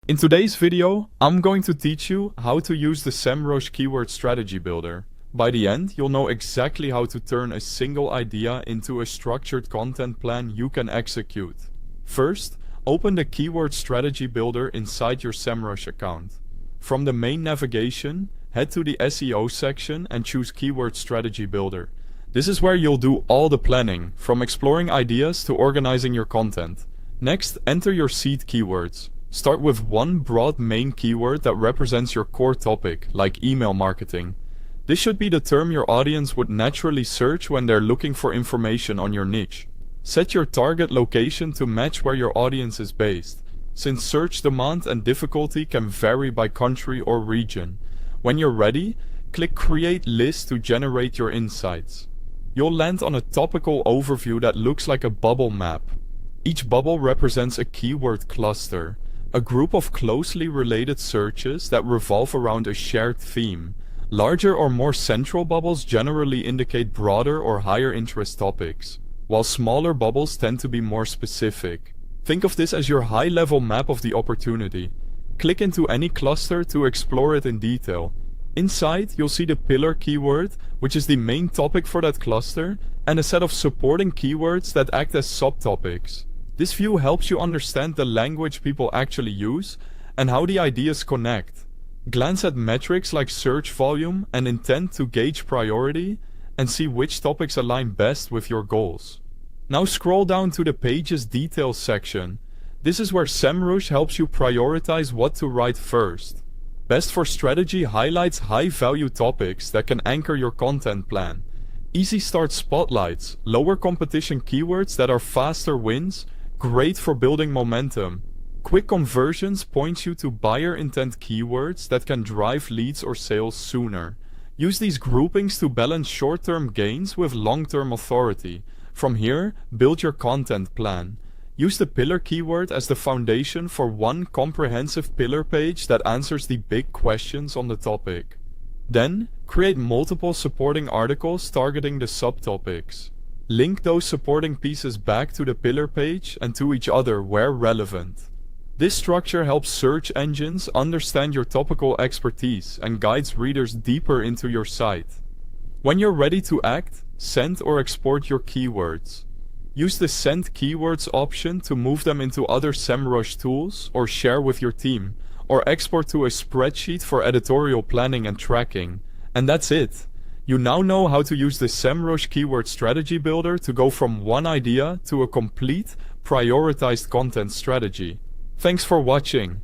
In today's video, I'm going to teach you how to use the Semrush Keyword Strategy Builder. By the end, you'll know exactly how to turn a single idea into a structured content plan you can execute. First, open the Keyword Strategy Builder inside your Semrush account. From the main navigation, head to the SEO section and choose Keyword Strategy Builder. This is where you'll do all the planning, from exploring ideas to organizing your content. Next, enter your seed keywords. Start with one broad main keyword that represents your core topic, like email marketing. This should be the term your audience would naturally search when they're looking for information on your niche. Set your target location to match where your audience is based, since search demand and difficulty can vary by country or region. When you're ready, click Create List to generate your insights. You'll land on a topical overview that looks like a bubble map. Each bubble represents a keyword cluster, a group of closely related searches that revolve around a shared theme. Larger or more central bubbles generally indicate broader or higher interest topics, while smaller bubbles tend to be more specific. Think of this as your high-level map of the opportunity. Click into any cluster to explore it in detail. Inside, you'll see the pillar keyword, which is the main topic for that cluster, and a set of supporting keywords that act as subtopics. This view helps you understand the language people actually use and how the ideas connect. Glance at metrics like search volume and intent to gauge priority and see which topics align best with your goals. Now scroll down to the page's details section. This is where Semrush helps you prioritize what to write first. Best for Strategy highlights high-value topics that can anchor your content plan. Easy Start spotlights lower competition keywords that are faster wins, great for building momentum. Quick Conversions points you to buyer intent keywords that can drive leads or sales sooner. Use these groupings to balance short-term gains with long-term authority. From here, build your content plan. Use the pillar keyword as the foundation for one comprehensive pillar page that answers the big questions on the topic. Then, create multiple supporting articles targeting the subtopics. Link those supporting pieces back to the pillar page and to each other where relevant. This structure helps search engines understand your topical expertise and guides readers deeper into your site. When you're ready to act, send or export your keywords. Use the Send Keywords option to move them into other Semrush tools or share with your team, or export to a spreadsheet for editorial planning and tracking. And that's it. You now know how to use the Semrush Keyword Strategy Builder to go from one idea to a complete, prioritized content strategy. Thanks for watching.